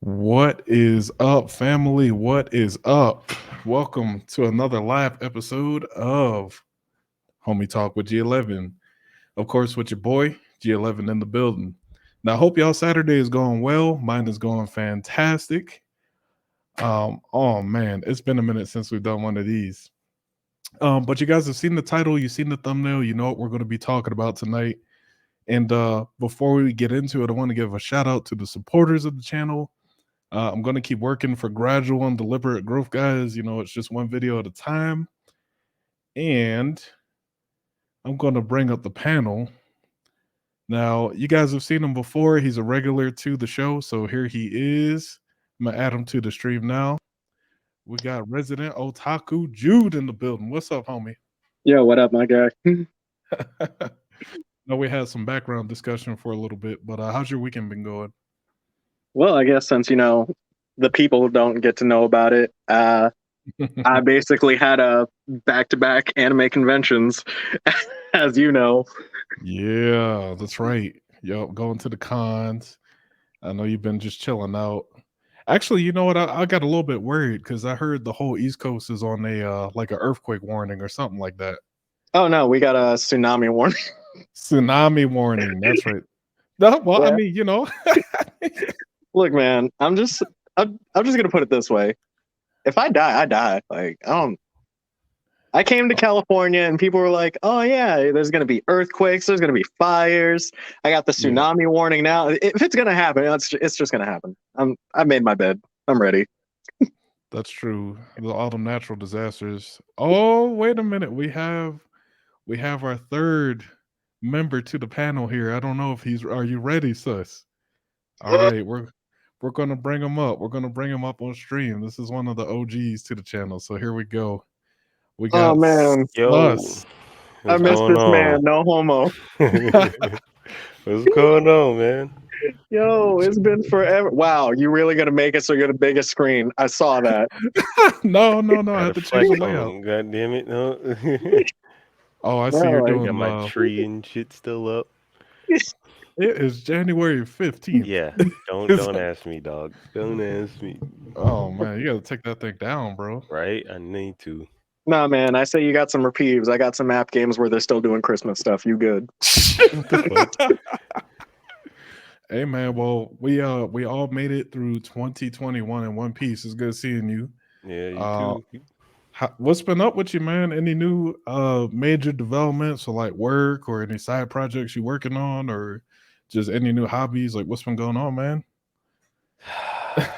What is up, family? What is up? Welcome to another live episode of Homie Talk with G11. Of course, with your boy, G11 in the building. Now, I hope y'all Saturday is going well. Mine is going fantastic. Oh man, it's been a minute since we've done one of these. But you guys have seen the title, you've seen the thumbnail, you know what we're going to be talking about tonight. And before we get into it, I want to give a shout out to the supporters of the channel. I'm going to keep working for gradual and deliberate growth, guys. You know, it's just one video at a time. And I'm going to bring up the panel. Now, you guys have seen him before. He's a regular to the show. So here he is. I'm going to add him to the stream now. We got resident otaku Jude in the building. What's up, homie? Yo, what up, my guy? No, we had some background discussion for a little bit, but how's your weekend been going? Well, I guess since the people don't get to know about it, I basically had a back-to-back anime conventions, as you know. Yeah, that's right. Yo, going to the cons. I know you've been just chilling out. Actually, you know what? I got a little bit worried because I heard the whole East Coast is on a like an earthquake warning or something like that. Oh no, we got a tsunami warning. Tsunami warning. That's right. No, well, I Yeah. mean, you know, Look, man, I'm just gonna put it this way: if I die, I die. Like I came to California and people were like, "Oh yeah, there's gonna be earthquakes, there's gonna be fires." I got the yeah, tsunami warning now. If it's gonna happen, it's just gonna happen. I made my bed. I'm ready. that's true. All the natural disasters. Oh, wait a minute. We have our third member to the panel here. I don't know if he's. Are you ready, sus? All right, we're gonna bring him up. We're gonna bring him up on stream. This is one of the OGs to the channel. So here we go. We Oh got man, Yo, Sus. I what's miss going this on? man. No homo. What's going on, man? Yo, it's been forever. Wow, you really gonna make it so you're the biggest screen? I saw that. No. I had Gotta to change the flex layout. on, god damn it! No, Oh, I see Well, you're like, got doing. my tree and shit still up. It is January 15th. Yeah, don't ask me, dog. Don't ask me. Oh man, you gotta take that thing down, bro. Right? I need to. nah, man. I say you got some reprieves. I got some app games where they're still doing Christmas stuff. You good? What the fuck? Hey man, well we all made it through 2021 in one piece. It's good seeing you. Yeah, you Uh, too. what's been up with you, man? Any new major developments or like work or any side projects you working on or just any new hobbies? Like what's been going on, man? Can't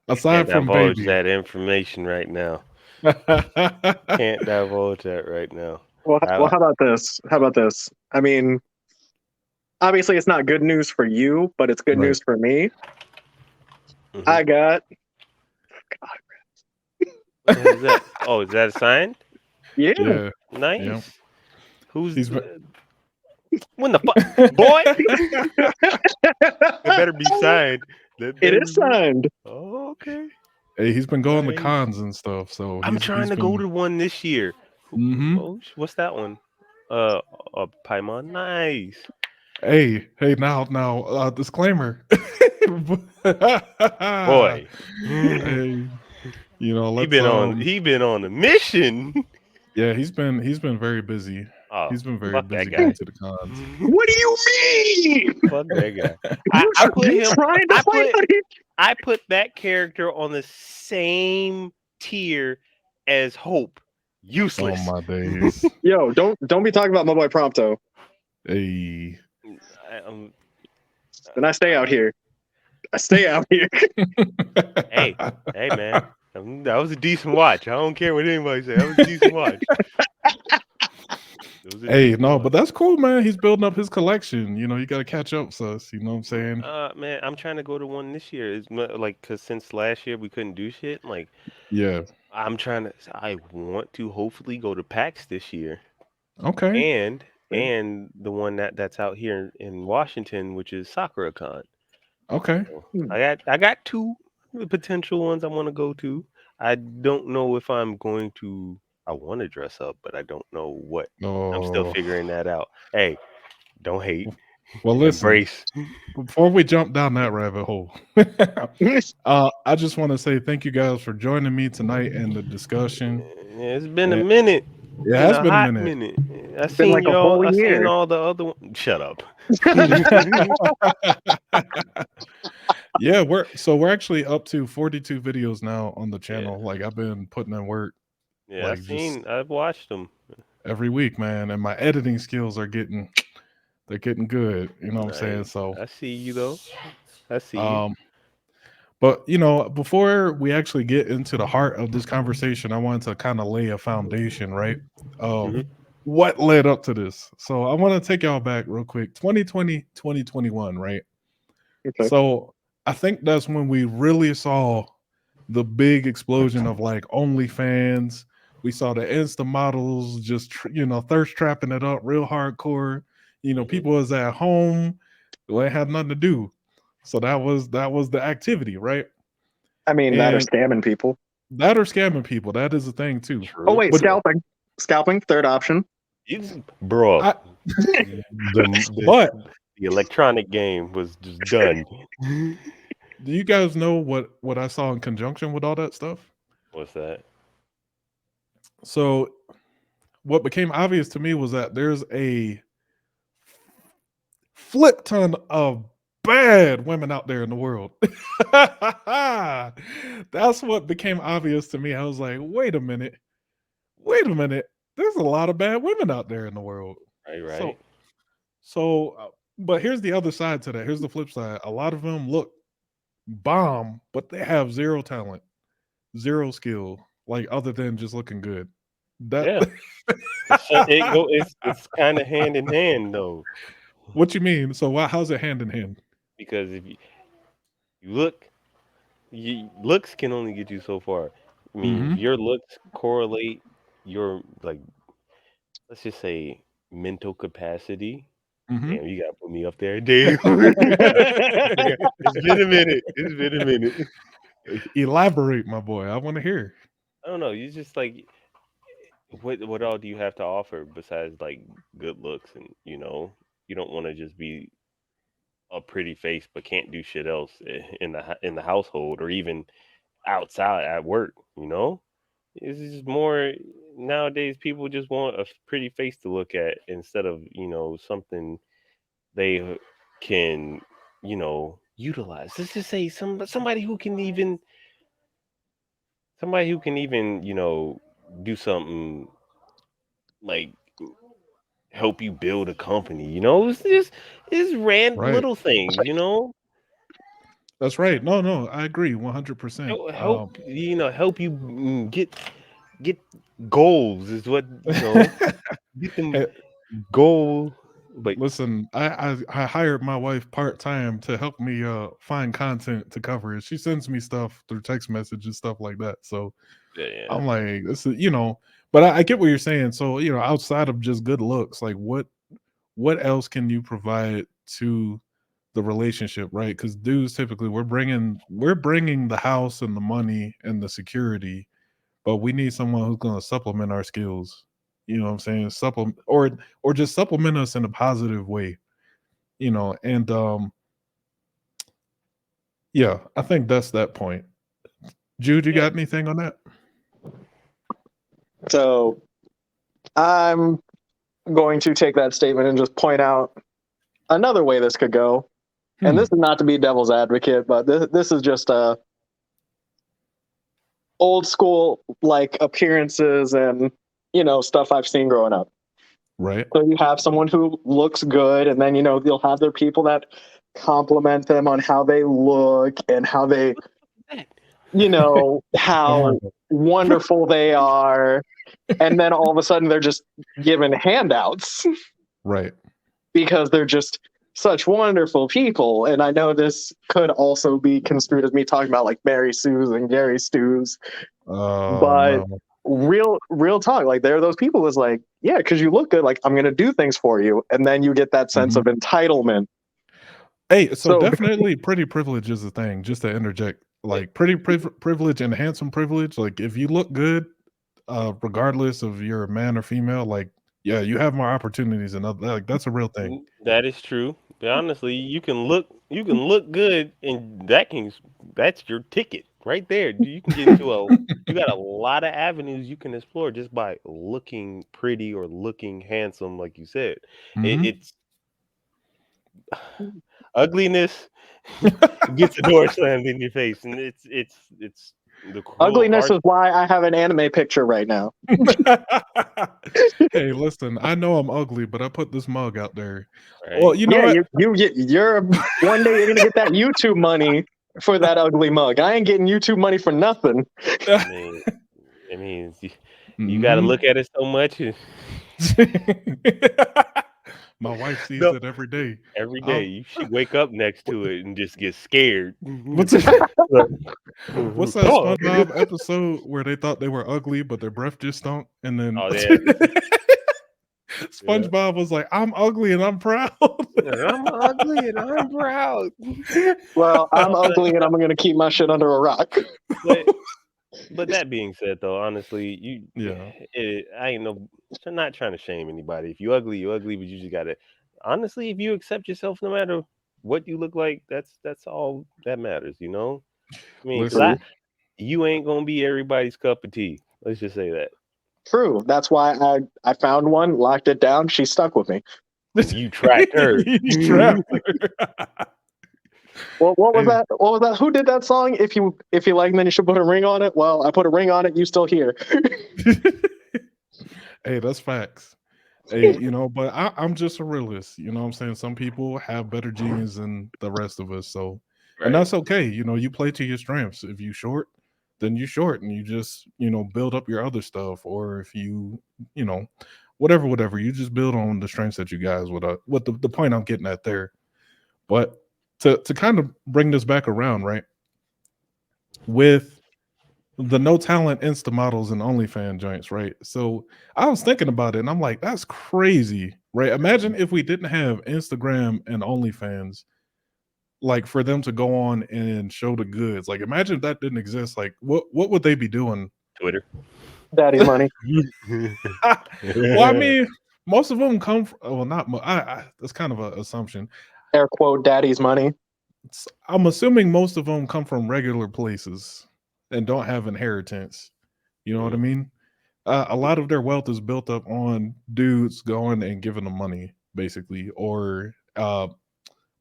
Aside from divulge baby. that information right now. Can't divulge that right now. Well, I, how about this? How about this? I mean, obviously, it's not good news for you, but it's good Right. news for me. mhm. I got. What the hell is that? Oh, is that a sign? Yeah. Yeah. Yeah. Nice. Who's He's been when the fuck, boy? It better be signed. That It better is be. signed. Oh, okay. Hey, he's been going to Nice. cons and stuff, so I'm he's trying he's to go been. to one this year. Hmm. What's that one? Paimon. Nice. Hey, now, disclaimer. Boy. Hey, you know, let's He been on a mission. yeah, he's been very busy. Oh, He's been very fuck that busy guy. going to the cons. What do you mean? Fuck that guy. You, I put you him. trying to I fight? put I put that character on the same tier as Hope. Oh Useless. my days. Yo, don't be talking about my boy Prompto. Hey. I, And I stay out here. I stay out here. hey, man. That was a decent watch. I don't care what anybody say. That was a decent watch. Hey, no, but that's cool, man. He's building up his collection. You know, you got to catch up, sus. You know what I'm saying? Man, I'm trying to go to one this year. It's like because since last year we couldn't do shit. Like Yeah. I want to hopefully go to PAX this year, Okay. and the one that's out here in Washington, which is SakuraCon. Okay. So I got two potential ones I want to go to. I don't know if I'm going to. I want to dress up, but I don't know what. I'm still Oh. figuring that out. Hey, don't hate. Well, listen, Embrace. before we jump down that rabbit hole, I just want to say thank you guys for joining me tonight in the discussion. Yeah, it's been a And minute. it Been has a been a hot minute. minute. I It's been seen like a y'all. whole I seen year. all the other one. Shut up. Yeah, we're actually up to 42 videos now on the Yeah, channel. Like I've been putting in work yeah. I like just seen. I've watched them. every week, man, and my editing skills are getting they're getting good, you know what I'm saying? Nice. So, I see you though. I see you. um but before we actually get into the heart of this conversation, I wanted to kind of lay a foundation, right? Of Hmm. what led up to this. So, I want to take y'all back real quick. 2020, 2021, right? Okay. So I think that's when we really saw the big explosion of like OnlyFans. We saw the Insta models just thirst trapping it up real hardcore. Hmm. People was at home, they had nothing to do, so that was the activity, right? I mean, that or And scamming people. that or scamming people, that is a thing too. Oh True. wait, But scalping. Scalping, third option. Bro, I the but the electronic game was just done. do you guys know what I saw in conjunction with all that stuff? What's that? So what became obvious to me was that there's a flip ton of bad women out there in the world. That's what became obvious to me. I was like, wait a minute. There's a lot of bad women out there in the world. Right, So, right. but here's the other side to that. Here's the flip side. A lot of them look bomb, but they have zero talent, zero skill, like other than just looking good. That Yeah. It's kind of hand in hand though, what you mean? So how's it hand in hand? because if you look, looks can only get you so far. I mean, if Mm-hmm. your looks correlate your, like, let's just say, mental capacity. Mm-hmm. Damn, you gotta put me up there. Damn. It's been a minute. It's been a minute. Elaborate, my boy. I want to hear. I don't know. You just like, what all do you have to offer besides like good looks, and you don't want to just be a pretty face but can't do shit else in the household or even outside at work. It's just more nowadays. People just want a pretty face to look at instead of something they can utilize. Let's just say somebody who can even do something like help you build a company. It's Right. little things. That's right. No, no, I agree 100%. Help you get goals is what get them Hey, goal. But listen, I hired my wife part time to help me find content to cover it. She sends me stuff through text message and stuff like that. So yeah, I'm like, this is but I get what you're saying. So outside of just good looks, like what else can you provide to the relationship, right? Because dudes typically we're bringing the house and the money and the security, but we need someone who's going to supplement our skills. You know what I'm saying? Supplement or just supplement us in a positive way. And yeah, I think that's that point. Jude, you yeah, got anything on that? So I'm going to take that statement and just point out another way this could go. And this Hmm. is not to be devil's advocate, but this is just old school like appearances and stuff I've seen growing up. Right. So you have someone who looks good, and then you'll have their people that compliment them on how they look and how they how wonderful they are, and then all of a sudden they're just given handouts Right. because they're just such wonderful people. And I know this could also be construed as me talking about like Mary Sue's and Gary Stu's, Oh but no. real talk, like there are those people that's like, yeah, because you look good, like I'm gonna do things for you, and then you get that sense Mhm. of entitlement. Hey, so So definitely pretty privilege is a thing. Just to interject, like pretty privilege and handsome privilege. Like if you look good, regardless of you're a man or female, like yeah, you have more opportunities and like that's a real thing. that is true. But honestly, you can look good, and that's your ticket right there. You can get into a you got a lot of avenues you can explore just by looking pretty or looking handsome, like you said. Mhm. It's ugliness gets the door slammed in your face, and it's the cruel, Ugliness harsh. is why I have an anime picture right now. Hey, listen, I know I'm ugly, but I put this mug out there. Well, Right? you know Yeah, what? you're one day you're gonna get that YouTube money for that ugly mug. I ain't getting YouTube money for nothing. I mean, it means you got to Mhm. look at it so much. My wife sees No, it every day. every day Um, you should wake up next to it and just get scared. what's Like, what's that dog. SpongeBob episode where they thought they were ugly, but their breath just stunk? And then Oh yeah, yeah. SpongeBob was like, "I'm ugly and I'm proud." I'm ugly and I'm proud. Well, I'm No, ugly and I'm gonna keep my shit under a rock. but but that being said, though, honestly, Yeah, I ain't no, I'm not trying to shame anybody. If you ugly, you ugly. But you just gotta, honestly, if you accept yourself, no matter what you look like, that's all that matters. I mean, because listen. True. you ain't gonna be everybody's cup of tea. Let's just say that. True. That's why I found one, locked it down. She stuck with me. You trapped her. You trapped her. Well, what was Hey, that? What was that? Who did that song? If you like, then you should put a ring on it. Well, I put a ring on it. You still here? hey, that's facts. Hey, but I'm just a realist. You know what I'm saying? Some people have better genes than the rest of us. So, and Right. that's okay. You play to your strengths. If you short, then you short and you just, build up your other stuff. Or if you know, whatever, you just build on the strengths that you guys what the point I'm getting at there. But to kind of bring this back around, right? With the no talent Insta models and OnlyFans joints, right? So I was thinking about it and I'm like, that's crazy, right? Imagine if we didn't have Instagram and OnlyFans, like for them to go on and show the goods. Like imagine if that didn't exist. Like what would they be doing? Twitter. Daddy's money. Well, I mean, most of them come from, well, not that's kind of an assumption. Air quote, daddy's money. I'm assuming most of them come from regular places and don't have inheritance. You know what I Mhm. mean? A lot of their wealth is built up on dudes going and giving them money, basically. Or I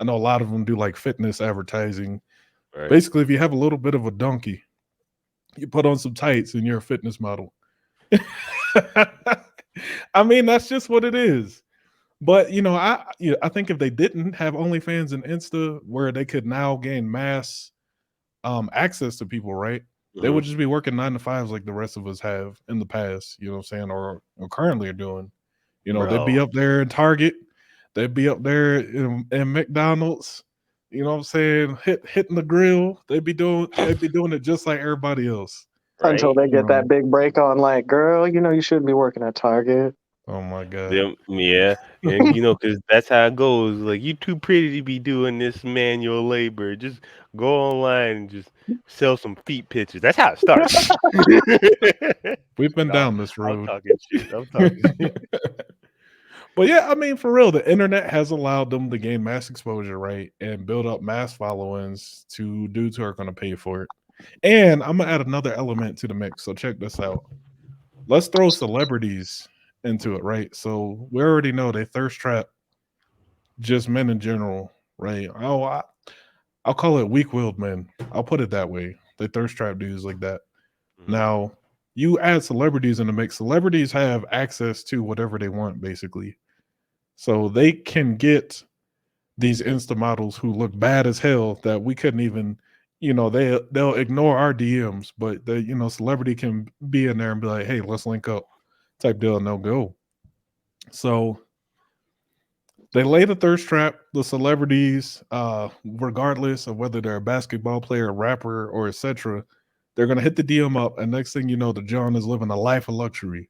know a lot of them do like fitness advertising. Right. Basically, if you have a little bit of a donkey, you put on some tights and you're a fitness model. I mean, that's just what it is. But I think if they didn't have OnlyFans and Insta, where they could now gain mass access to people, right? They Mhm. would just be working 9 to 5s like the rest of us have in the past, you know what I'm saying, or currently are doing. They'd be Bro. up there in Target, they'd be up there in McDonald's, you know what I'm saying, hitting the grill. They'd be doing it just like everybody else. Until Right. they You get know. that big break on, like, girl, you shouldn't be working at Target. Oh my God. Them, yeah, and because that's how it goes. Like, you too pretty to be doing this manual labor. Just go online and just sell some feet pictures. That's how it starts. We've been No, down this I'm road. talking shit. I'm talking shit. But yeah, I mean, for real, the internet has allowed them to gain mass exposure, right? And build up mass followings to dudes who are going to pay for it. And I'm going to add another element to the mix. So check this out. Let's throw celebrities into it, right? So we already know they thirst trap just men in general, right? I'll call it weak willed men. I'll put it that way. They thirst trap dudes like that. Mhm. Now, you add celebrities in the mix. Celebrities have access to whatever they want, basically. So they can get these Insta models who look bad as hell that we couldn't even, they'll ignore our DMs, but the celebrity can be in there and be like, hey, let's link up type deal and they'll go. So they lay the thirst trap, the celebrities, regardless of whether they're a basketball player, a rapper, or etc. They're gonna hit the DM up, and next thing you know, the John is living a life of luxury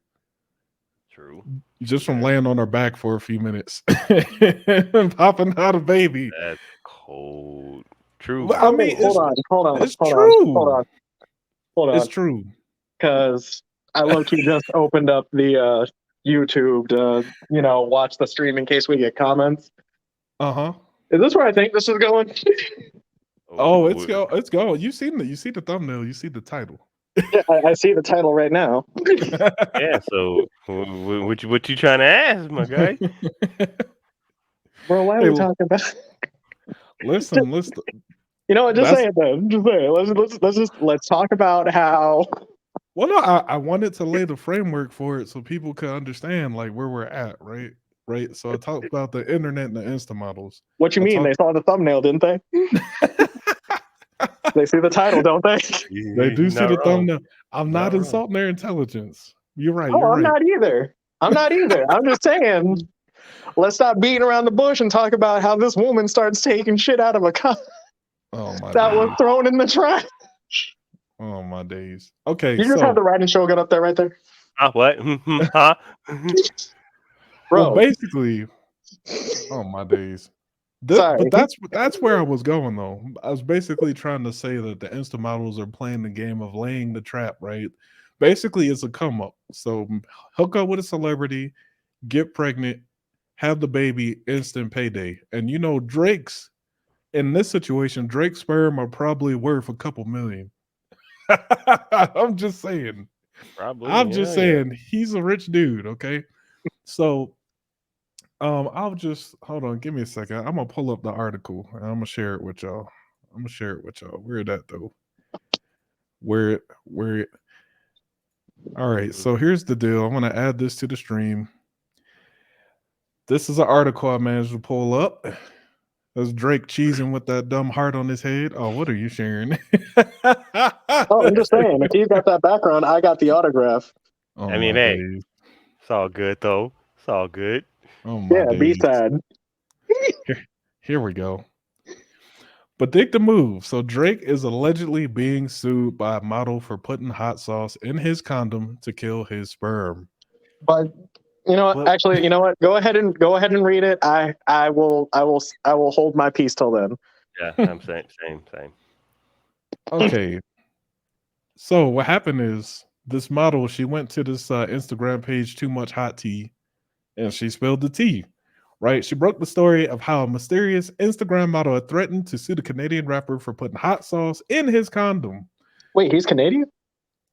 True. just True from that. laying on her back for a few minutes and popping out a baby. That's cold. True, Well, I bro. mean, Oh, hold it's on, hold on, it's hold on, hold true. on, hold It's on, true. because I low key just opened up the YouTube to watch the stream in case we get comments. Uh huh. Is this where I think this is going? Oh, it's go. It's going. You see the thumbnail. You see the title. Yeah, I see the title right now. Yeah. So what you trying to ask, my guy? Bro, why are Hey, we talking about? listen. You know what? Just That's say it then. Just say it. Let's talk about how. well, no. I wanted to lay the framework for it so people could understand like where we're at, right? Right. So I talked about the internet and the Insta models. What you I mean? They talked. saw the thumbnail, didn't they? They see the title, don't they? They do You're see not the wrong. thumbnail. I'm not Not wrong. insulting their intelligence. You're right. Oh, You're I'm right. not either. I'm not either. I'm just saying. Let's stop beating around the bush and talk about how this woman starts taking shit out of a cup Oh my that was days. thrown in the trash. Oh my days. Okay, You just have so the writing shogun up there, right there, What? Huh? well, bro. basically, oh my days. Sorry. But that's where I was going though. I was basically trying to say that the Insta models are playing the game of laying the trap, right? Basically, it's a come up. So hook up with a celebrity, get pregnant, have the baby, instant payday. And you know, Drake's in this situation, Drake's sperm are probably worth a couple million. I'm just saying. Probably. I'm just Yeah. saying he's a rich dude, okay? So I'll just hold on, give me a second. I'm gonna pull up the article and I'm gonna share it with y'all. I'm gonna share it with y'all. Where that though? Where it all right, Mhm. so here's the deal. I'm gonna add this to the stream. This is an article I managed to pull up. That's Drake cheesing with that dumb heart on his head. Oh, what are you sharing? Oh, I'm just saying. If you got that background, I got the autograph. Oh I mean, my hey, days. it's all good though. It's all good. Oh my Yeah, B days. side. Here, here we go. But dig the move. So Drake is allegedly being sued by a model for putting hot sauce in his condom to kill his sperm. But you know what? But Actually, you know what? Go ahead and read it. I will hold my peace till then. yeah, I'm same. Okay. So what happened is this model, she went to this Instagram page, Too Much Hot Tea, and she spilled the tea. Right? She broke the story of how a mysterious Instagram model had threatened to sue the Canadian rapper for putting hot sauce in his condom. Wait, he's Canadian?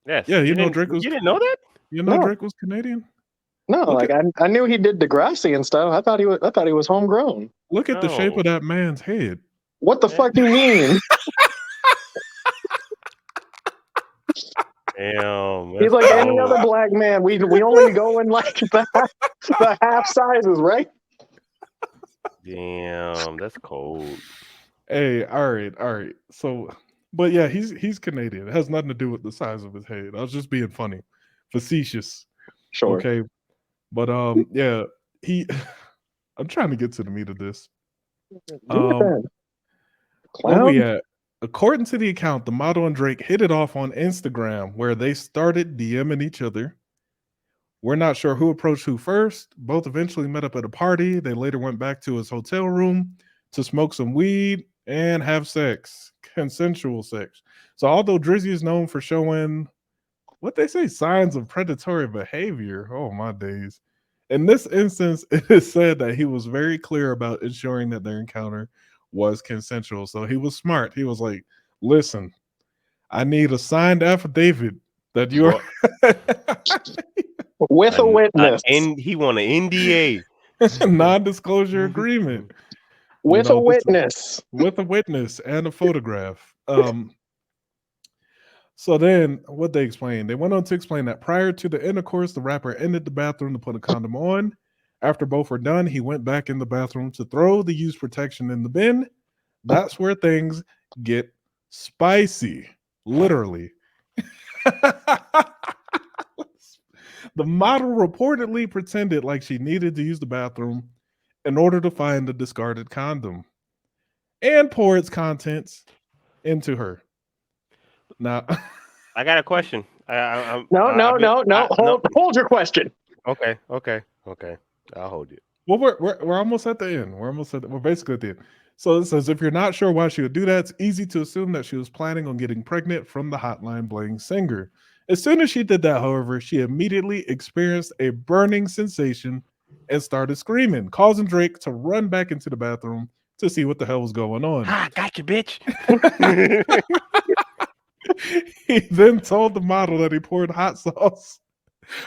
Yes, Yeah, you didn't know that? No, Drake was Canadian. no. Look Like at I knew he did Degrassi and stuff. I thought he was homegrown. look at the shape No. of that man's head. What the fuck you mean? Damn, He's that's like any other cold. black man. We only go in like the half sizes, right? Damn, that's cold. Hey, all right. So, but yeah, he's Canadian. It has nothing to do with the size of his head. I was just being funny, facetious. Sure. Okay, but yeah, he. I'm trying to get to the meat of this. Do it Um, then. where Clown. we at? According to the account, the model and Drake hit it off on Instagram, where they started DMing each other. We're not sure who approached who first. Both eventually met up at a party. They later went back to his hotel room to smoke some weed and have sex, consensual sex. So, although Drizzy is known for showing what they say signs of predatory behavior, oh my days. In this instance, it is said that he was very clear about ensuring that their encounter was consensual. So, he was smart. He was like, listen, I need a signed affidavit that you're. What? With a witness. He want an NDA. non-disclosure agreement. You With a know, this witness. with a witness and a photograph. So then what they explained, they went on to explain that prior to the intercourse, the rapper entered the bathroom to put a condom on. After both were done, he went back in the bathroom to throw the used protection in the bin. That's where things get spicy, literally. The model reportedly pretended like she needed to use the bathroom in order to find the discarded condom and pour its contents into her. Now, I got a question. I'm, No, I, no, I've been, no, no. no. Hold your question. Okay. I'll hold it. well, we're almost at the end. We're basically at the end. So it says if you're not sure why she would do that, it's easy to assume that she was planning on getting pregnant from the Hotline Bling singer. As soon as she did that, however, she immediately experienced a burning sensation and started screaming, causing Drake to run back into the bathroom to see what the hell was going on. Ha, gotcha, bitch. He then told the model that he poured hot sauce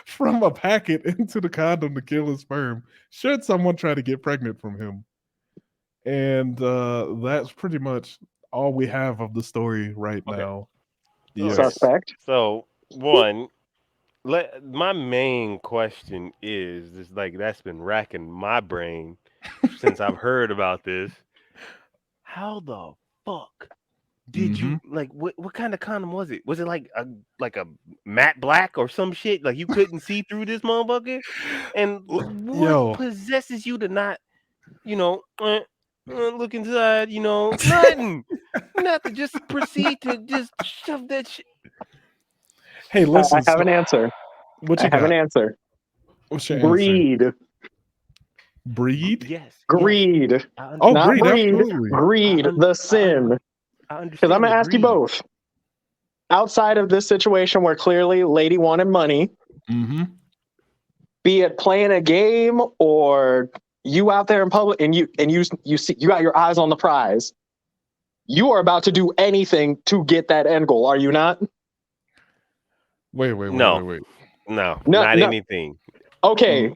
from a packet into the condom to kill his sperm should someone try to get pregnant from him. And that's pretty much all we have of the story right Okay. now. Okay. Suspect. So one, my main question is like that's been racking my brain since I've heard about this. How the fuck did you like what kind of condom was it? Was it like a matte black or some shit? Like you couldn't see through this motherfucker? And what possesses you to not, look inside, nothing. Nothing. Just proceed to just shove that shit. Hey, listen. I have an answer. What you I have got? an answer. What's your Greed. answer? Breed? Yes. Greed. Yes. Oh, Not greed, absolutely. Greed, the sin. Because I'm going to ask you both. Outside of this situation where clearly lady wanted money, be it playing a game or you out there in public and you see you got your eyes on the prize, you are about to do anything to get that end goal, are you not? Wait. No, not anything. Okay.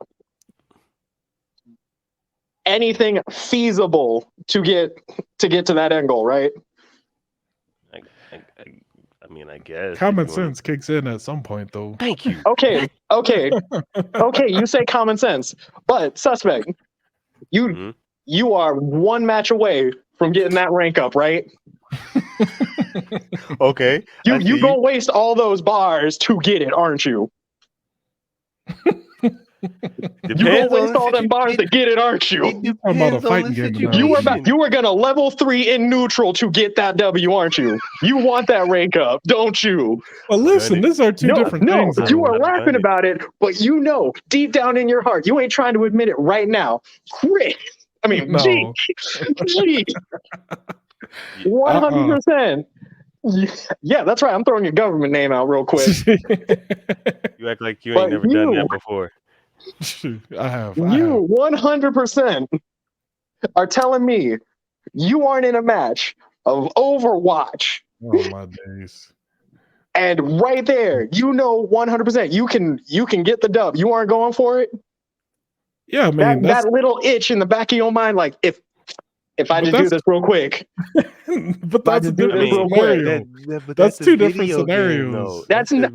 Anything feasible to get to that end goal, right? I mean, I guess common sense kicks in at some point, though. Thank you. Okay. You say common sense, but suspect, you are one match away from getting that rank up, right? Okay. You gonna waste all those bars to get it, aren't you? You gonna waste all them bars to get it, aren't you? You're talking about a fighting game now. You were gonna level 3 in neutral to get that W, aren't you? You want that rank up, don't you? Well, listen, these are two different things. No, you are laughing about it, but deep down in your heart, you ain't trying to admit it right now. Chris, I mean, No. G, 100%. Yeah, that's right. I'm throwing your government name out real quick. You act like you ain't never done that before. I have. You 100% are telling me you aren't in a match of Overwatch. Oh my days. And right there, 100% you can get the dub. You aren't going for it? Yeah, I mean that little itch in the back of your mind, like if I just do this real quick. But that's a different scenario. That's two different scenarios.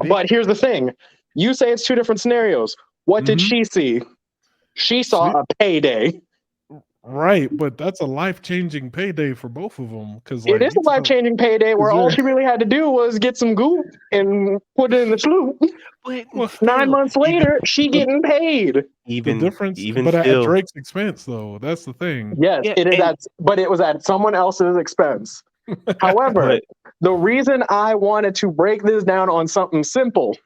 But here's the thing. You say it's two different scenarios. What did she see? She saw a payday. Right, but that's a life-changing payday for both of them. Because it is a life-changing payday where all she really had to do was get some goop and put it in the sloop. But 9 months later, she getting paid. Even at Drake's expense, though. That's the thing. Yes, it is. But it was at someone else's expense. However, the reason I wanted to break this down on something simple,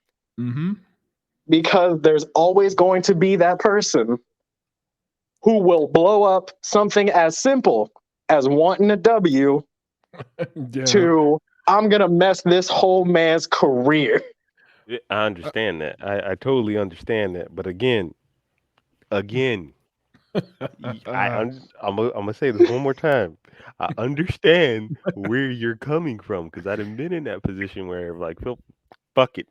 because there's always going to be that person who will blow up something as simple as wanting a W to, I'm going to mess this whole man's career. I understand that. I totally understand that. But again, I'm gonna say this one more time. I understand where you're coming from because I done been in that position where like, fuck it,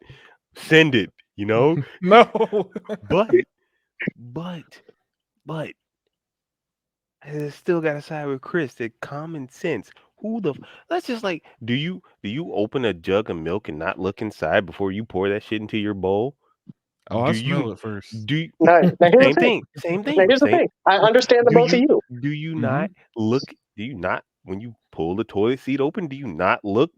send it. No, but I still gotta side with Chris. That common sense. Let's just like, do you open a jug of milk and not look inside before you pour that shit into your bowl? Oh, I smell it first. Same thing. Now, here's the thing. I understand the both of you. Do you not look? Do you not, when you pull the toilet seat open, do you not look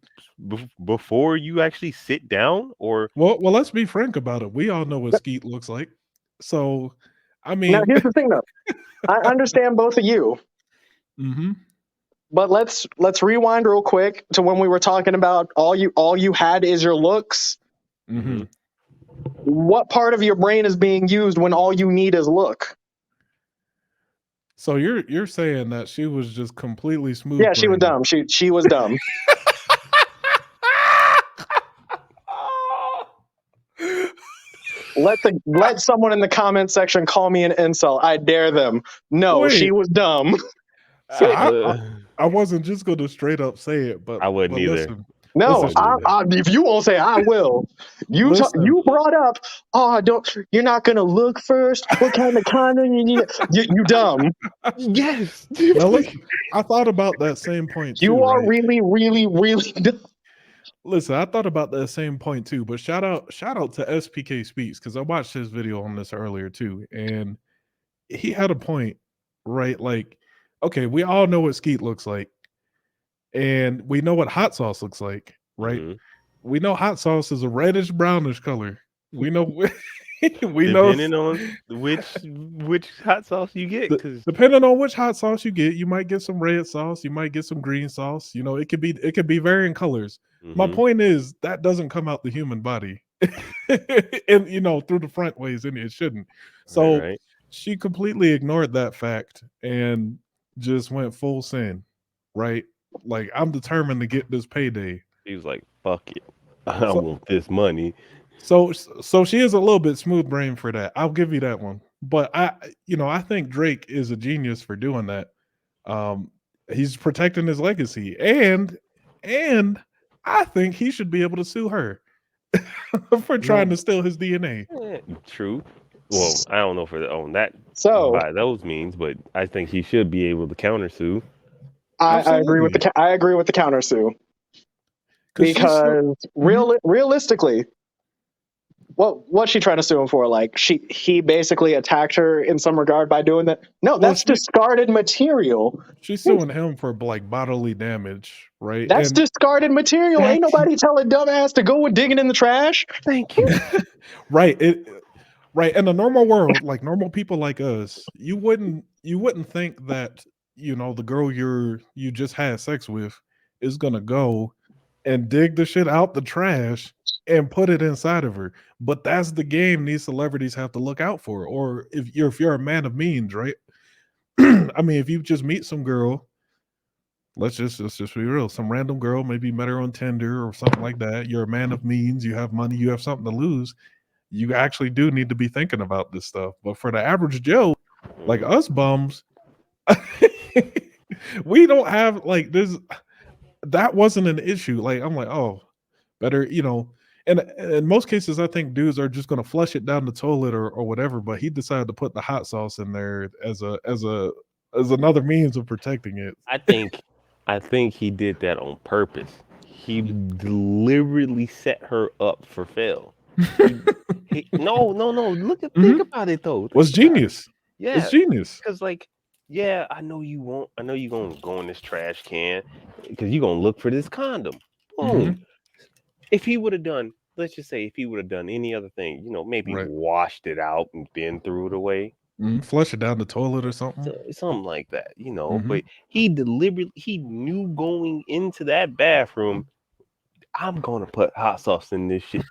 before you actually sit down? Or well, let's be frank about it. We all know what skeet looks like. So, I mean, now here's the thing, though. I understand both of you. But let's rewind real quick to when we were talking about all you had is your looks. What part of your brain is being used when all you need is look? So you're saying that she was just completely smooth? Yeah, she was dumb. She was dumb. Let someone in the comment section call me an incel. I dare them. No, she was dumb. So Uh, I wasn't just going to straight up say it, but I wouldn't either. listen, No, wouldn't either. if you won't say, I will. listen. You brought up, don't. You're not gonna look first. What kind of condom you need? You dumb. Yes. Now listen, I thought about that same point too, You are right? really, really, really dumb. Listen, I thought about that same point too, but shout out to SPK Speaks because I watched his video on this earlier too, and he had a point, right? Like, okay, we all know what skeet looks like, and we know what hot sauce looks like, right? Mhm. We know hot sauce is a reddish brownish color. We know we know Depending on which hot sauce you get, because depending on which hot sauce you get, you might get some red sauce, you might get some green sauce. You know, it could be varying colors. My point is that doesn't come out the human body, and through the front ways, and it shouldn't. So right. she completely ignored that fact and just went full sin, right? Like I'm determined to get this payday. He was like, "Fuck it, I So want this money." so she is a little bit smooth brain for that. I'll give you that one. But I think Drake is a genius for doing that. Um, he's protecting his legacy, and I think he should be able to sue her for trying to steal his DNA. True. Well, I don't know on that So by those means, but I think he should be able to countersue. I agree with Absolutely, the counter sue because she's still. because Mhm. realistically, what's she trying to sue him for? Like he basically attacked her in some regard by doing that. No, Well, that's discarded material. she's suing him for like bodily damage, right? That's And discarded material. Ain't That's nobody telling dumbass to go and digging in the trash. thank you. right, right in the normal world, like normal people like us, you wouldn't think that the girl you just had sex with is gonna go and dig the shit out the trash and put it inside of her. But that's the game these celebrities have to look out for. Or if you're a man of means, right? I mean, if you just meet some girl, let's just be real, some random girl, maybe you met her on Tinder or something like that. You're a man of means, you have money, you have something to lose. You actually do need to be thinking about this stuff. But for the average Joe, like us bums, we don't have like this. That wasn't an issue. Like I'm like, oh, better, And in most cases, I think dudes are just going to flush it down the toilet or whatever. But he decided to put the hot sauce in there as another means of protecting it. I think he did that on purpose. He deliberately set her up for fail. He, no. Think about it though. Think Was about it. genius. Yeah, It's genius. because like, yeah, I know you won't. I know you're gonna go in this trash can because you're gonna look for this condom. Boom. Mhm. If he would have done, let's just say, if he would have done any other thing, maybe Right. washed it out and then threw it away, Flush it down the toilet or something. something like that, Mhm. But he knew going into that bathroom, I'm gonna put hot sauce in this shit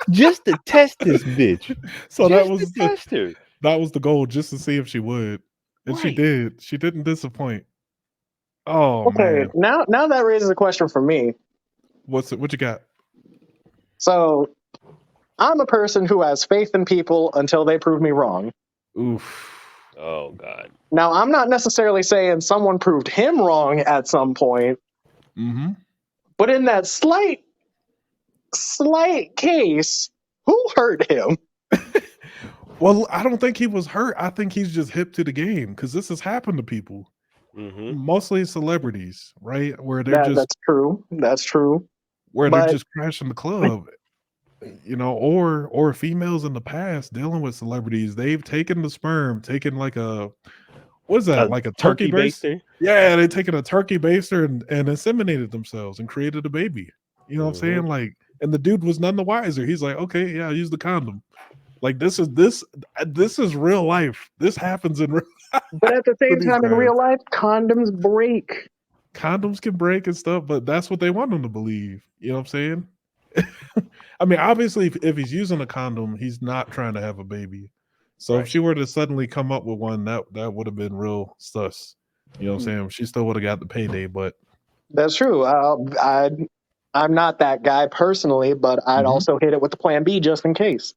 just to test this bitch, So just to test her. that was the goal, just to see if she would, and she Right. did. She didn't disappoint. Oh Okay, man, now that raises a question for me. what you got? So I'm a person who has faith in people until they prove me wrong. Oof. Oh God. Now, I'm not necessarily saying someone proved him wrong at some point, Mm-hmm. but in that slight case, who hurt him? Well, I don't think he was hurt. I think he's just hip to the game because this has happened to people, Mm-hmm. mostly celebrities, right? Where they're That's true. That's true. where they're But just crashing the club, or females in the past dealing with celebrities. They've taken the sperm, taken like what is that? A Like a turkey turkey base? baster. Yeah, they taken a turkey baster and inseminated themselves and created a baby. You know what I'm Mm-hmm. saying? Like, and the dude was none the wiser. He's like, okay, yeah, I use the condom. Like this is real life. This happens in real life but at the for same these time, in guys. real life, condoms break. Condoms can break and stuff, but that's what they want them to believe. You know what I'm saying? I mean, obviously, if he's using a condom, he's not trying to have a baby. So Right. if she were to suddenly come up with one, that would have been real sus. You know what I'm saying? She still would have got the payday, but That's true. I'm not that guy personally, but I'd Mhm. also hit it with the plan B just in case.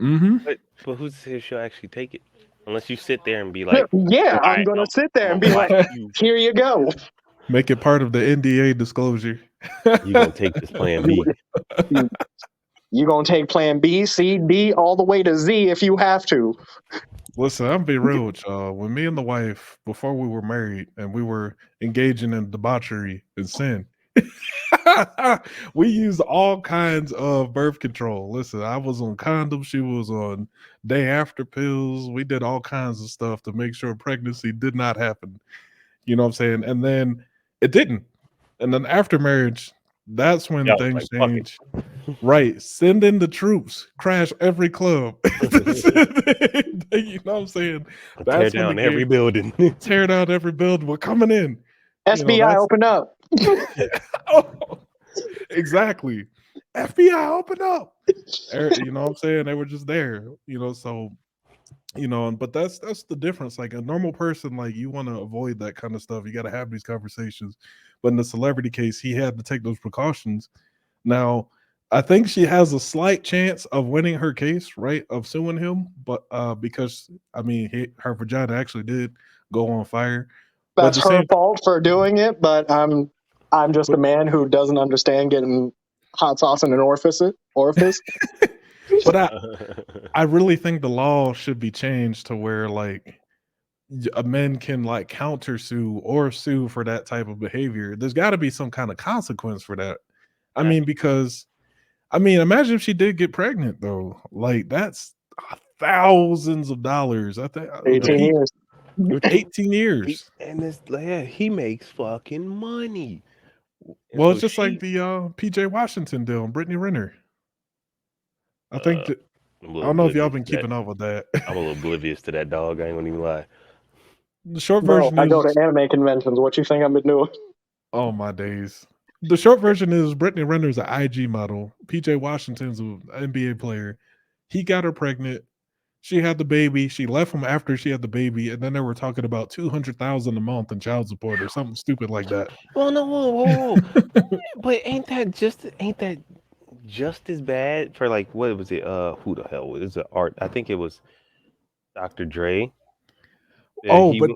Mm-hmm. But who's to say she'll actually take it? Unless you sit there and be like, yeah, "All I'm right, gonna sit there and I'm be gonna like, watch you. here you go. Make it part of the NDA disclosure. You gonna take this plan B." You, you gonna take plan B, C, D, all the way to Z if you have to. Listen, I'm be real with y'all. When me and the wife, before we were married and we were engaging in debauchery and sin, we used all kinds of birth control. Listen, I was on condoms, she was on day after pills. We did all kinds of stuff to make sure pregnancy did not happen. You know what I'm saying? And then it didn't. And then after marriage, that's when Yeah, I was things like, "Fuck it." change. Right. Send in the troops. Crash every club. You know what I'm saying? Tear That's when the down every game building. tear down every building. We're coming in. You know, SBI, that's open up. oh, exactly. FBI, open up. You know what I'm saying? They were just there, so but that's the difference. Like a normal person, like you want to avoid that kind of stuff. You got to have these conversations. But in the celebrity case, he had to take those precautions. Now, I think she has a slight chance of winning her case, right? Of suing him, but because I mean, her vagina actually did go on fire. But at That's the her same, fault for doing it, but I'm just a but man who doesn't understand getting hot sauce in an orifice. but I really think the law should be changed to where like a men can like counter sue or sue for that type of behavior. There's got to be some kind of consequence for that. I mean, because imagine if she did get pregnant though. Like that's thousands of dollars. I think 18 Right. years. 18 years. And this, yeah, he makes fucking money. And Well, so it's just like she, the PJ Washington deal and Brittany Renner. I think uh, that I'm a I little don't know if y'all oblivious been to that. keeping up with that. I'm a little oblivious to that dog. I ain't gonna even lie. The short Bro, version I go is, to anime conventions. What you think I've been doing? oh my days. The short version is Brittany Renner's an IG model. PJ Washington's an NBA player. He got her pregnant. She had the baby. She left him after she had the baby, and then they were talking about 200,000 a month in child support or something stupid like that. Well, no, whoa. But ain't that just as bad for like what was it? Who the hell was it? Art? I think it was Dr. Dre. Yeah, Oh, he but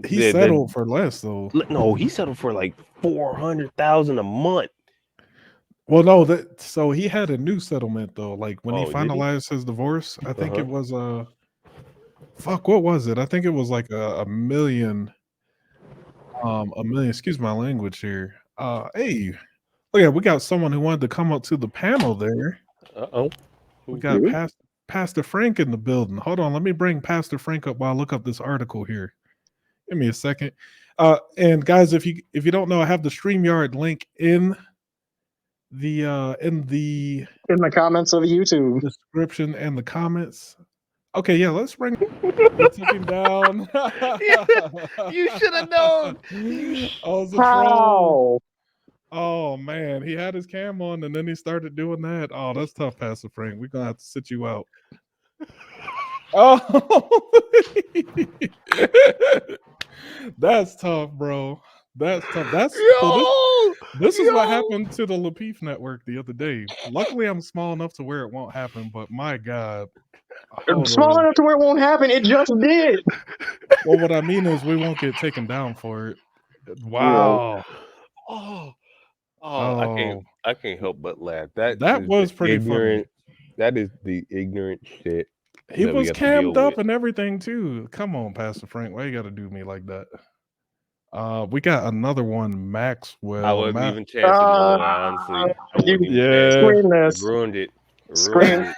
he the settled for less though. no, he settled for like 400,000 a month. Well, no, so he had a new settlement though. Like when he Oh, did he? finalized his divorce, I think Uh-huh. it was fuck, what was it? I think it was like a million, excuse my language here. Hey, oh yeah, we got someone who wanted to come up to the panel there. Uh-oh. We Who's got You? Pastor Frank in the building. Hold on, let me bring Pastor Frank up while I look up this article here. Give me a second. And guys, if you don't know, I have the StreamYard link in the In the comments of YouTube. description and the comments. Okay, yeah, let's bring. We took him down. You should have known. Oh, it's a troll. How? Oh man, he had his cam on and then he started doing that. Oh, that's tough, Pastor Frank. We're gonna have to sit you out. Oh, that's tough, bro. That's tough. This is what Yo. happened to the Lapeef network the other day. Luckily, I'm small enough to where it won't happen. But my God, hold Small on. enough to where it won't happen. It just did. Well, what I mean is we won't get taken down for it. Yeah. Wow. Oh, Oh, I can't help but laugh. That that is the was pretty funny. ignorant. That is the ignorant shit He that we was have to deal cammed up with. and everything too. Come on, Pastor Frank. Why you got to do me like that? We got another one, I Maxwell. wasn't even chancing no more. Honestly, I You wasn't even Yeah. chancing. screen You this. ruined it. Screen. Ruined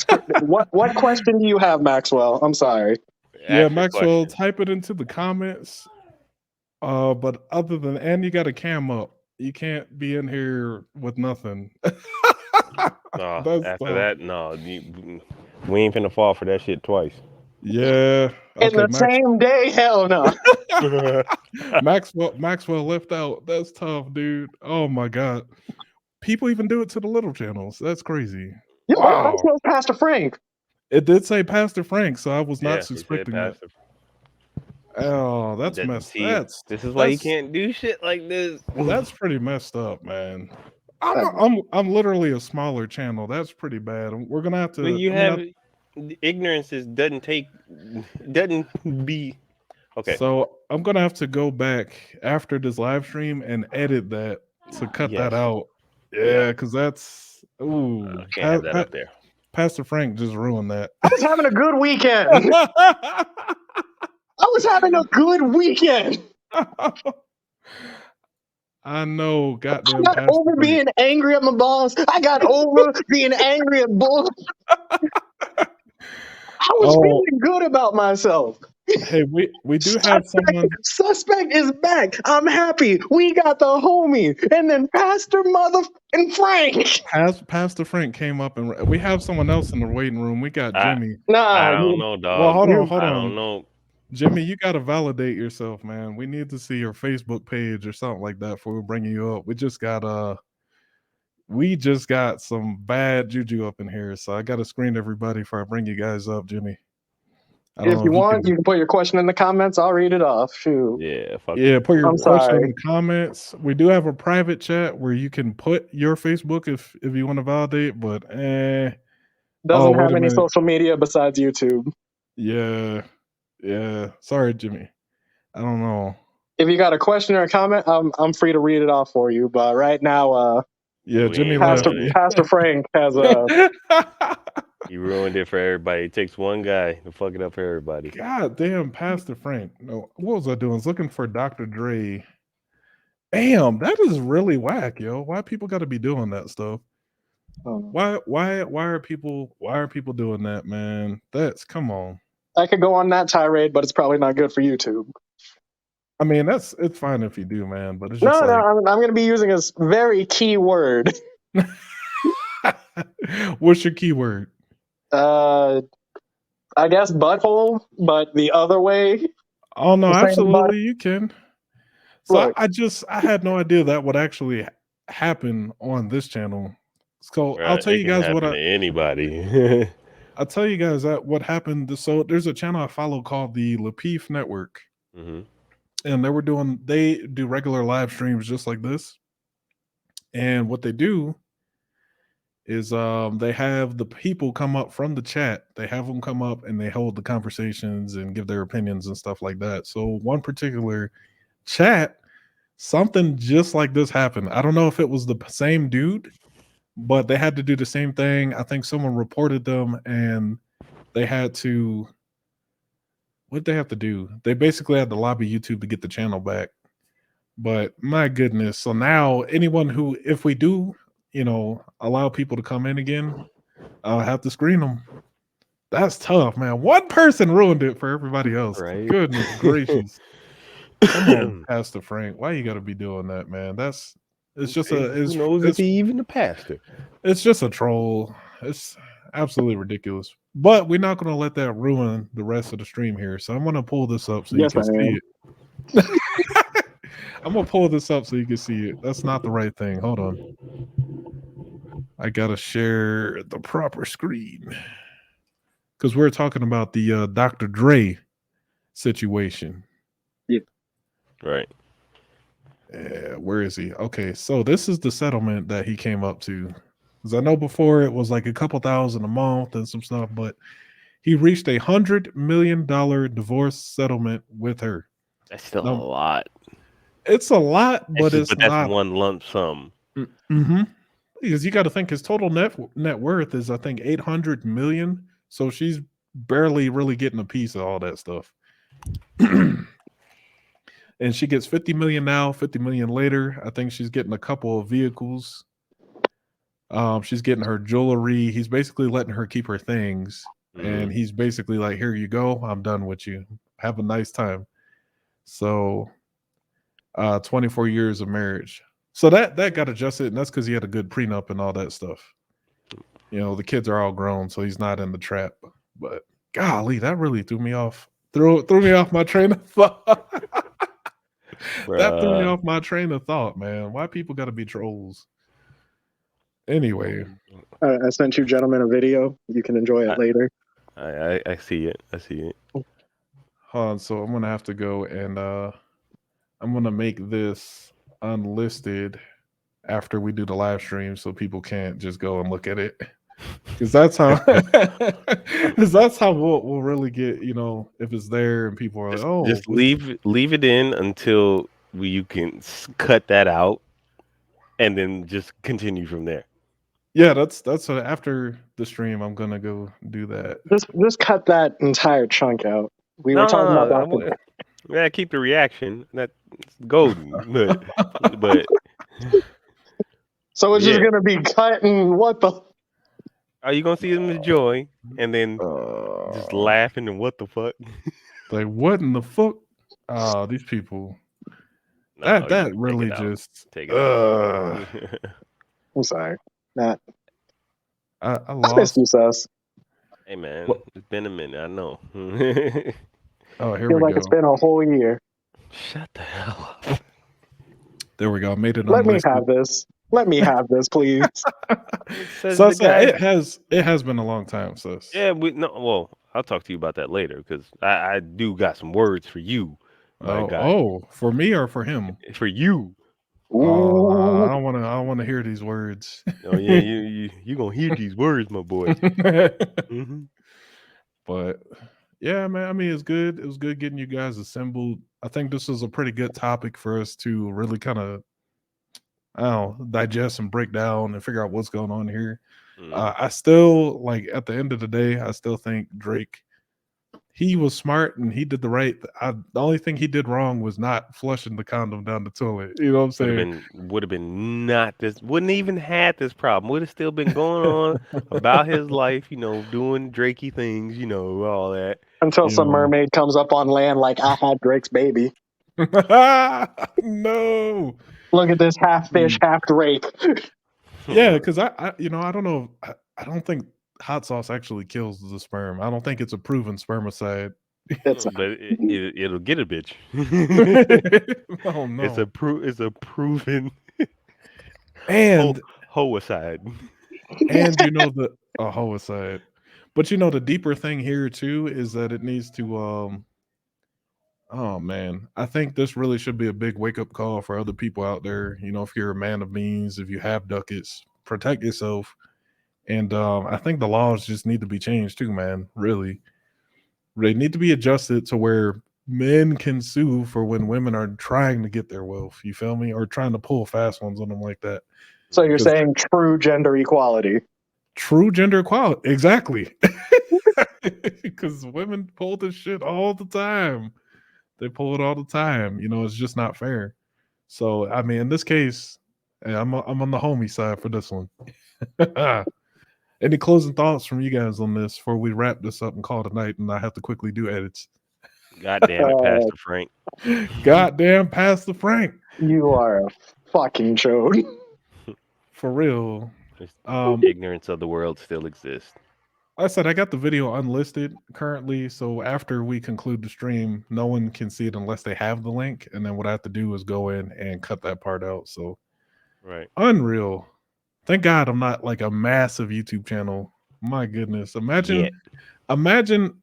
it. What question do you have, Maxwell? I'm sorry. Yeah, Ask your Maxwell, question. type it into the comments. But other than, and you got a cam up. You can't be in here with nothing. No, That's after tough. that, no, we ain't finna fall for that shit twice. Yeah. In Okay, the same day? Hell no. Maxwell left out. That's tough, dude. Oh my God. People even do it to the little channels. That's crazy. Yeah, Wow. Maxwell's Pastor Frank. It did say Pastor Frank, so I was not Yeah, he said suspecting that. passive. Oh, that's That, messed. see, this is why you That's can't do shit like this. that's pretty messed up, man. Uh, I'm literally a smaller channel. That's pretty bad. We're gonna have But to. you I mean, have ignorance doesn't take doesn't be okay. So I'm gonna have to go back after this live stream and edit that to cut that Yes. out. Yeah. Yeah, because that's Can't have that up there. Pastor Frank just ruined that. I was having a good weekend. I was having a good weekend. I know, I goddamn got Pastor over Frank. being angry at my boss. I got over being angry at bull. I was Oh, feeling good about myself. hey, we do have someone. Suspect is back. I'm happy. We got the homie. And then Pastor Mother and Frank. Pastor Frank came up, and we have someone else in the waiting room. We got I Jimmy. I Nah, don't know, Well, dog. hold on, you, hold I don't on. know. Jimmy, you got to validate yourself, man. We need to see your Facebook page or something like that before we bring you up. We just got some bad juju up in here, so I got to screen everybody before I bring you guys up, Jimmy. I don't if know you if you want, can. you can put your question in the comments. I'll read it off. Shoot. Yeah, fuck. Yeah, put your I'm question in sorry. the comments. We do have a private chat where you can put your Facebook if you want to validate, but oh, Doesn't wait have a any minute. social media besides YouTube. Yeah, yeah. Sorry, Jimmy. I don't know. If you got a question or a comment, I'm free to read it off for you. But right now, Yeah, We Jimmy ain't left. Pastor doing it. Pastor Frank has a. He ruined it for everybody. It takes one guy to fuck it up for everybody. God damn, Pastor Frank. No, what was I doing? I was looking for Dr. Dre. Damn, that is really whack, yo. Why people got to be doing that stuff? Why are people doing that, man? That's come on. I could go on that tirade, but it's probably not good for YouTube. I mean, it's fine if you do, man, but it's just No, like I'm going to be using a very key word. what's your keyword? I guess butthole, but the other way. Oh no, The same butt. absolutely you can. So Look, I had no idea that would actually happen on this channel. So I'll Right? tell It you can guys happen to anybody. I'll tell you guys that what happened. So there's a channel I follow called the Lapeef Network, hmm and they do regular live streams just like this. And what they do is they have the people come up from the chat. They have them come up and they hold the conversations and give their opinions and stuff like that. So one particular chat, something just like this happened. I don't know if it was the same dude, but they had to do the same thing. I think someone reported them and they had to what did they have to do? They basically had to lobby YouTube to get the channel back. But my goodness. So now anyone who if we do, allow people to come in again, I'll have to screen them. That's tough, man. One person ruined it for everybody else. Right? Goodness gracious. Come on, Pastor Frank. Why you got to be doing that, man? It's just Who knows if he even a pastor? it's just a troll. It's absolutely ridiculous. But we're not going to let that ruin the rest of the stream here. So I'm going to pull this up so you yes, I can see am. it. I'm going to pull this up so you can see it. That's not the right thing. Hold on. I got to share the proper screen. Because we're talking about the Dr. Dre situation. Right. Where is he? Okay, so this is the settlement that he came up to. Because I know before it was like a couple thousand a month and some stuff, but he reached $100 million divorce settlement with her. That's still a Now, lot. it's a lot, but it's But that's not. one lump sum. Mm-hmm. Because you got to think his total net worth is I think 800 million. So she's barely really getting a piece of all that stuff. And she gets 50 million now, 50 million later. I think she's getting a couple of vehicles. She's getting her jewelry. He's basically letting her keep her things. And he's basically like, here you go. I'm done with you. Have a nice time. So 24 years of marriage. So that got adjusted, and that's because he had a good prenup and all that stuff. The kids are all grown, so he's not in the trap. But golly, that really threw me off. Threw me off my train of thought. That threw me off my train of thought, man. Why people got to be trolls? Anyway, I sent you gentlemen a video. You can enjoy it later. I see it. I see it. hold on. So I'm gonna have to go and I'm gonna make this unlisted after we do the live stream, so people can't just go and look at it. Because that's how, because that's how we'll really get, if it's there and people are like, Just oh, leave it in until you can cut that out, and then just continue from there. yeah, that's what, after the stream, I'm gonna go do that. Just cut that entire chunk out. We were No, talking no, about no. Dr. Yeah, keep the reaction. That's golden. But So it's just yeah, gonna be cut and what the are you gonna see them enjoy and then just Uh, laughing and what the fuck? like, what in the fuck? These people. That No, you that can take really it out. just. Take it out. I'm sorry. Not I I missed lost. you, sus. Hey man, What? it's been a minute. I know. Oh, here Feel we like it's go. been a whole year. Shut the hell up. There we go. I made it Let me unlisted. have this. Let me have this, please. Says So I the said guy. it has been a long time, sis. Yeah, we no. Well, I'll talk to you about that later because I do got some words for you, my guy. For me or for him? For you. Oh, I Ooh. don't want to hear these words. Oh yeah, you gonna hear these words, my boy. Hmm. But yeah, man. I mean, it's good. It was good getting you guys assembled. I think this was a pretty good topic for us to really kind of, I don't know, digest and break down and figure out what's going on here. Hmm. I still, like, at the end of the day, I still think Drake, he was smart and he did the right. The only thing he did wrong was not flushing the condom down the toilet. You know what I'm saying? Would have been not this. Wouldn't even had this problem. Would have still been going on about his life. Doing Drakey things. All that. Until You some know. mermaid comes up on land like I had Drake's baby. No. Look at this half fish, Mm. half Drake. Yeah, because I don't know. I don't think hot sauce actually kills the sperm. I don't think it's a proven spermicide. It's But it'll get a bitch. Oh It's a no. proven ho- And hoicide. the homicide. But the deeper thing here too is that it needs to oh man, I think this really should be a big wake up call for other people out there. If you're a man of means, if you have ducats, protect yourself. And I think the laws just need to be changed too, man. Really, they need to be adjusted to where men can sue for when women are trying to get their wealth. You feel me? Or trying to pull fast ones on them like that. So you're Because saying true gender equality. true gender equality, exactly. Because women pull this shit all the time. They pull it all the time. It's just not fair. So I mean, in this case, I'm on the homie side for this one. Any closing thoughts from you guys on this before we wrap this up and call it a night? And I have to quickly do edits. God damn it, Uh, Pastor Frank. Goddamn, Pastor Frank, you are a fucking chode. for real. Ignorance of the world still exists. Like I said, I got the video unlisted currently, so after we conclude the stream, no one can see it unless they have the link. And then what I have to do is go in and cut that part out. So Right. unreal. Thank God I'm not like a massive YouTube channel. My goodness. Yet.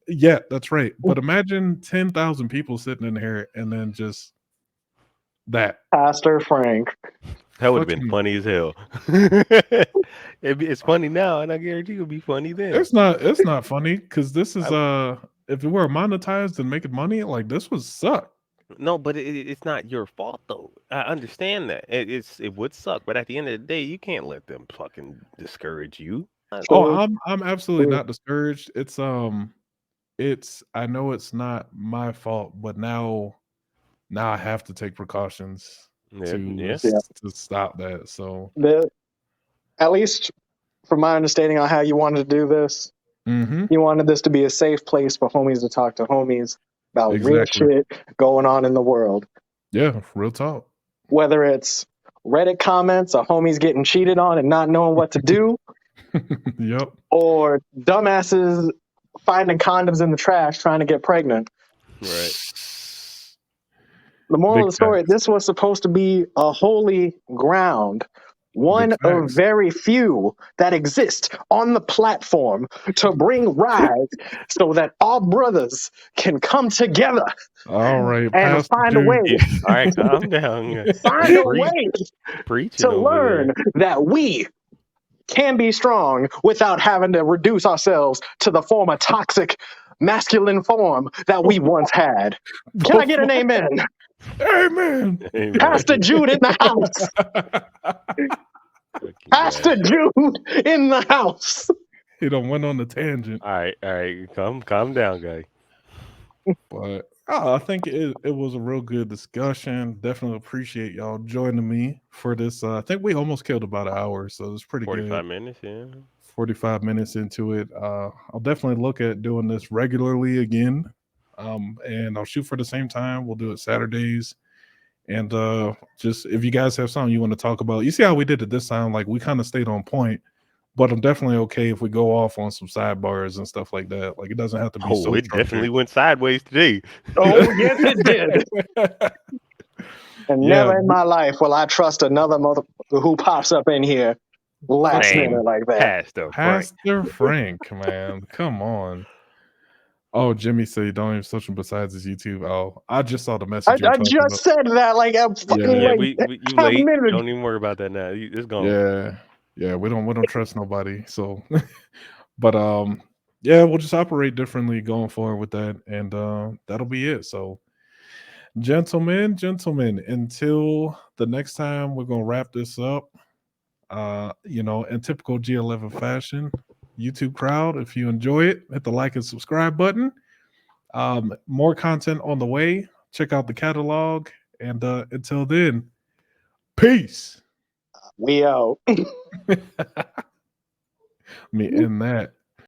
Yeah, that's right. But imagine 10,000 people sitting in here and then just that. Pastor Frank. That would have been Fucking, funny as hell. It's funny now, and I guarantee it'll be funny then. it's not funny because this is I- if it were monetized and making money, like this would suck. No, but it's not your fault though. I understand that it would suck, but at the end of the day, you can't let them fucking discourage you. Oh, So, I'm absolutely not discouraged. It's I know it's not my fault, but now I have to take precautions Yeah, to yeah. to stop that. So at least from my understanding on how you wanted to do this, mhm, you wanted this to be a safe place for homies to talk to homies about real exactly. shit going on in the world. Yeah, real talk. Whether it's Reddit comments or homies getting cheated on and not knowing what to do, Yep. or dumbasses finding condoms in the trash trying to get pregnant. Right. The moral Big of the story, facts. this was supposed to be a holy ground, one Big of facts. very few that exist on the platform to bring rise so that all brothers can come together All right, and Pastor find a way, Dude. Yeah. All right, calm down. find a Preach, way preaching to over learn there. that we can be strong without having to reduce ourselves to the former toxic masculine form that we once had. Can I get an amen? Amen. Amen. Pastor Jude in the house. Fucking Pastor bastard. Jude in the house. He done went on the tangent, All right, calm down, guy. but I think it was a real good discussion. Definitely appreciate y'all joining me for this. I think we almost killed about an hour, so it's pretty 45 good. minutes, yeah. 45 minutes into it. I'll definitely look at doing this regularly again. And I'll shoot for the same time. We'll do it Saturdays. And just if you guys have something you want to talk about, you see how we did it this time, like we kind of stayed on point. But I'm definitely okay if we go off on some sidebars and stuff like that. Like it doesn't have to be Oh, so it structured. definitely went sideways today. Oh, yes, it did. And Yeah. never in my life will I trust another mother who pops up in here last Name minute like that. Pastor Frank. Pastor Frank, man. Come on. Oh, Jimmy said don't even search him besides his YouTube. Oh, I just saw the I message you're talking just about. said that like a fucking Yeah. Yeah, like you 10 late. minutes. Don't even worry about that now. It's gone. Yeah, we don't trust nobody. So, but yeah, we'll just operate differently going forward with that, and that'll be it. So, gentlemen, until the next time, we're gonna wrap this up. In typical G11 fashion, YouTube crowd, if you enjoy it, hit the like and subscribe button. More content on the way. Check out the catalog, and until then, peace. We out. Me in that.